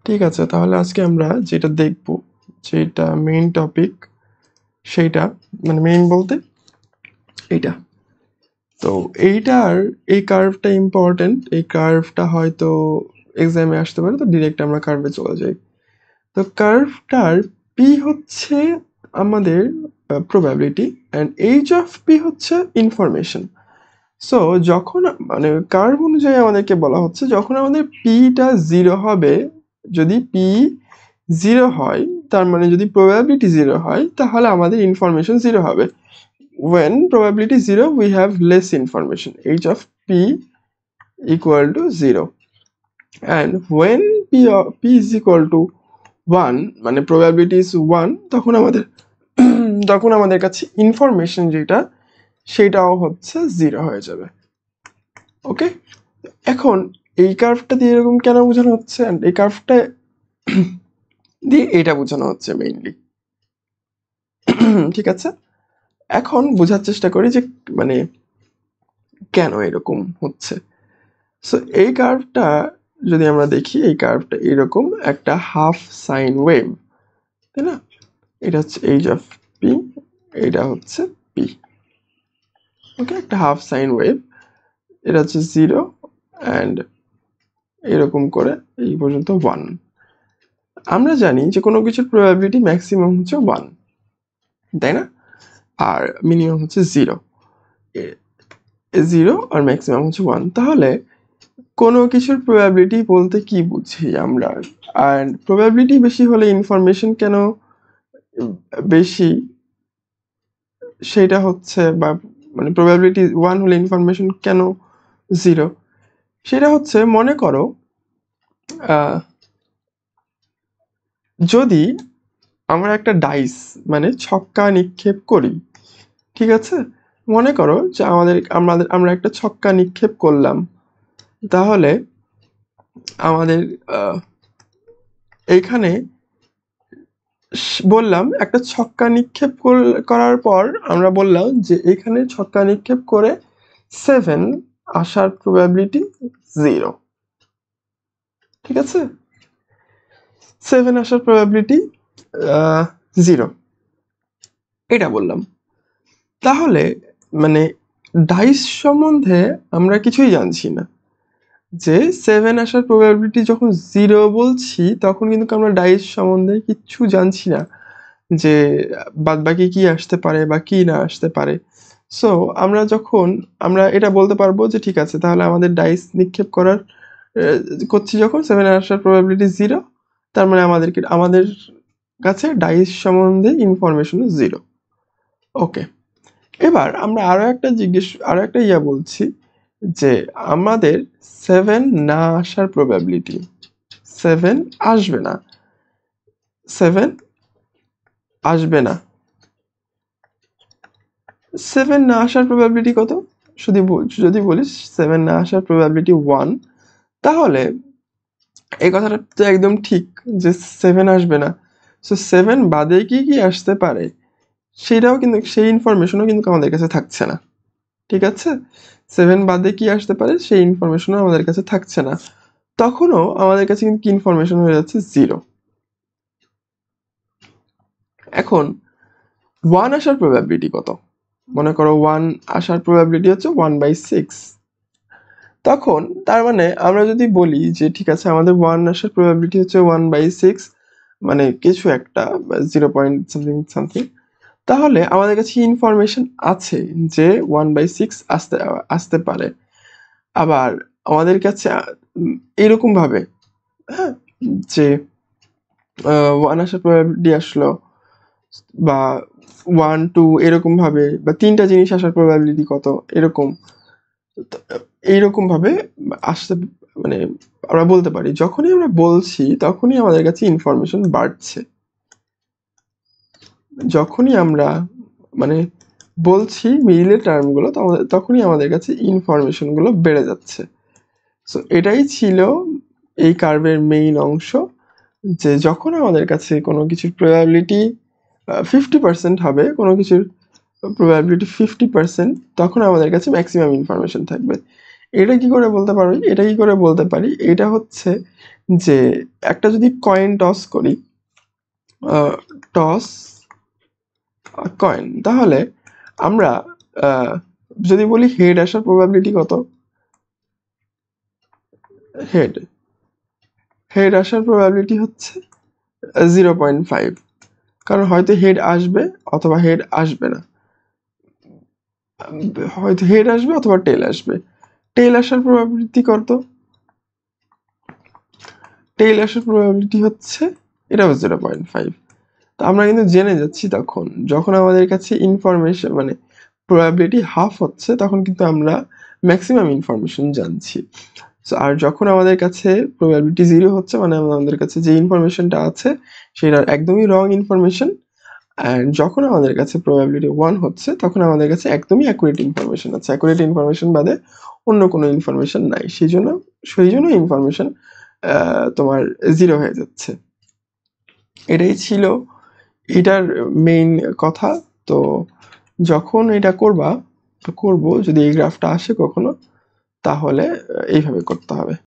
ঠিক আছে, তাহলে আজকে আমরা যেটা দেখব, যেটা মেইন টপিক, সেইটা মানে মেইন বলতে এইটা। তো এই কার্ভটা ইম্পর্টেন্ট, এই কার্ভটা হয়তো এক্সামে আসতে পারে, তো ডিরেক্ট আমরা কার্ভে চলে যাই। তো কার্ভটার পি হচ্ছে আমাদের probability and H of P হচ্ছে ইনফরমেশন। সো যখন মানে কার্ভ অনুযায়ী আমাদেরকে বলা হচ্ছে যখন আমাদের পিটা 0 হবে, যদি পি 0 হয় তার মানে যদি প্রবাবিলিটি 0 হয় তাহলে আমাদের ইনফরমেশন 0 হবে। when probability 0 we have less information, h of p equal to 0, and when p is equal to 1 মানে probability is 1 তখন আমাদের কাছে ইনফরমেশন যেটা সেটাও হচ্ছে 0 হয়ে যাবে। ওকে, এখন এই কার্ভটা দিয়ে এরকম কেন বোঝানো হচ্ছে, এই কার্ভটা দিয়ে এটা বোঝানো হচ্ছে মেইনলি। ঠিক আছে, এখন বোঝার চেষ্টা করি যে মানে কেন এরকম হচ্ছে। সো এই কার্ভটা যদি আমরা দেখি, এই কার্ভটা এরকম একটা হাফ সাইন ওয়েভ, তাই না? এটা হচ্ছে এইচ অফ পি, এটা হচ্ছে পি। ওকে, একটা হাফ সাইন ওয়েভ, এটা হচ্ছে 0 অ্যান্ড এরকম করে এই পর্যন্ত 1। আমরা জানি যে কোনো কিছুর প্রবাবিলিটি ম্যাক্সিমাম হচ্ছে 1, তাই না? আর মিনিমাম হচ্ছে 0 আর ম্যাক্সিমাম হচ্ছে 1। তাহলে কোনো কিছুর প্রবাবিলিটি বলতে কি বুঝি আমরা, অ্যান্ড প্রবাবিলিটি বেশি হলে ইনফরমেশন কেন বেশি সেটা হচ্ছে, বা মানে প্রবাবিলিটি 1 হলে ইনফরমেশন কেন 0 সেটা হচ্ছে, মনে করো যদি আমরা একটা ডাইস মানে ছক্কা নিক্ষেপ করি, ঠিক আছে? মনে করো যে আমরা একটা ছক্কা নিক্ষেপ করলাম, তাহলে আমাদের এইখানে বললাম একটা ছক্কা নিক্ষেপ করার পর আমরা বললাম যে এখানে ছক্কা নিক্ষেপ করে 7 আসার প্রবাবিলিটি 0, ঠিক আছে? 7 আসার প্রবাবিলিটি 0, এটা বললাম। তাহলে মানে ডাইস সম্বন্ধে আমরা কিছুই জানছি না, যে 7 আসার প্রবাবিলিটি যখন 0 বলছি তখন কিন্তু আমরা ডাইস সম্বন্ধে কিচ্ছু জানছি না, যে বাদবাকি কি আসতে পারে বা কি না আসতে পারে। সো আমরা এটা বলতে পারবো যে ঠিক আছে, তাহলে আমাদের ডাইস নিক্ষেপ করছি যখন 7 আসার প্রবাবিলিটি 0, তার মানে আমাদের কাছে ডাইস সম্বন্ধে ইনফরমেশন 0। ওকে, এবার আমরা আরো একটা বলছি যে আমাদের 7 না আসার প্রবাবিলিটি, 7 আসবে না, 7 আসবে না, 7 না আসার প্রবাবিলিটি কত? যদি বলিস 7 না আসার প্রবাবিলিটি 1, তাহলে এই কথাটা তো একদম ঠিক যে 7 আসবে না। সো 7 বাদে কি আসতে পারে সেটাও কিন্তু, সেই ইনফরমেশনও কিন্তু আমাদের কাছে থাকছে না, ঠিক আছে? 7 বাদে কি আসতে পারে সেই ইনফরমেশনও আমাদের কাছে থাকছে না, তখনও আমাদের কাছে কিন্তু কি ইনফরমেশন হয়ে যাচ্ছে 0। এখন 1 আসার প্রবাবিলিটি কত? মনে করো 1 আসার প্রবাবিলিটি হচ্ছে 1/6। তখন তার মানে আমরা যদি বলি যে ঠিক আছে আমাদের 1 আসার প্রবাবিলিটি হচ্ছে 1/6, মানে কিছু একটা 0 পয়েন্ট সামথিং, তাহলে আমাদের কাছে ইনফরমেশন আছে যে 1/6 আসতে পারে। আবার আমাদের কাছে এরকম ভাবে, হ্যাঁ, যে 1 আসার প্রবাবিলিটি আসলো, বা 1 2 এরকম ভাবে, বা 3টা জিনিস আসার প্রবাবিলিটি কত, এইরকম ভাবে আসতে, মানে আমরা বলতে পারি যখনই আমরা বলছি তখনই আমাদের কাছে ইনফরমেশন বাড়ছে, যখনই আমরা মানে বলছি মিডিলের টার্মগুলো তখনই আমাদের কাছে ইনফরমেশনগুলো বেড়ে যাচ্ছে। সো এটাই ছিল এই কার্ভের মেইন অংশ, যে যখন আমাদের কাছে কোনো কিছুর প্রবাবিলিটি 50% হবে, কোনো কিছুর প্রবাবিলিটি 50%, তখন আমাদের কাছে ম্যাক্সিমাম ইনফরমেশন থাকবে। এটা কি করে বলতে পারি? এটা হচ্ছে যে একটা যদি কয়েন টস করি, টস কয়েন, তাহলে আমরা যদি বলি হেড আসার প্রবাবিলিটি কত, হেড আসার প্রবাবিলিটি হচ্ছে 0.5, কারণ হয়তো হেড আসবে অথবা হেড আসবে না, হয়তো হেড আসবে অথবা টেল আসবে। টেল আসার প্রবাবিলিটি কত, টেল আসার প্রবাবিলিটি হচ্ছে এটাও 0.5। তো আমরা কিন্তু জেনে যাচ্ছি তখন যখন আমাদের কাছে ইনফরমেশন মানে প্রবাবিলিটি হাফ হচ্ছে, তখন কিন্তু আমরা ম্যাক্সিমাম ইনফরমেশন জানছি। সো আর যখন আমাদের কাছে প্রবাবিলিটি 0 হচ্ছে, মানে আমাদের কাছে যে ইনফরমেশনটা আছে সেটার একদমই রং ইনফরমেশন। অ্যান্ড যখন আমাদের কাছে প্রবাবিলিটি 1 হচ্ছে, তখন আমাদের কাছে একদমই অ্যাকুরেট ইনফরমেশন আছে, অ্যাকুরেট ইনফরমেশন বাদে অন্য কোনো ইনফরমেশন নাই, সেই জন্য ইনফরমেশন তোমার 0 হয়ে যাচ্ছে। এটাই ছিল এটার মেইন কথা। তো যখন এটা করবো যদি এই গ্রাফটা আসে কখনো, তাহলে এইভাবে করতে হবে।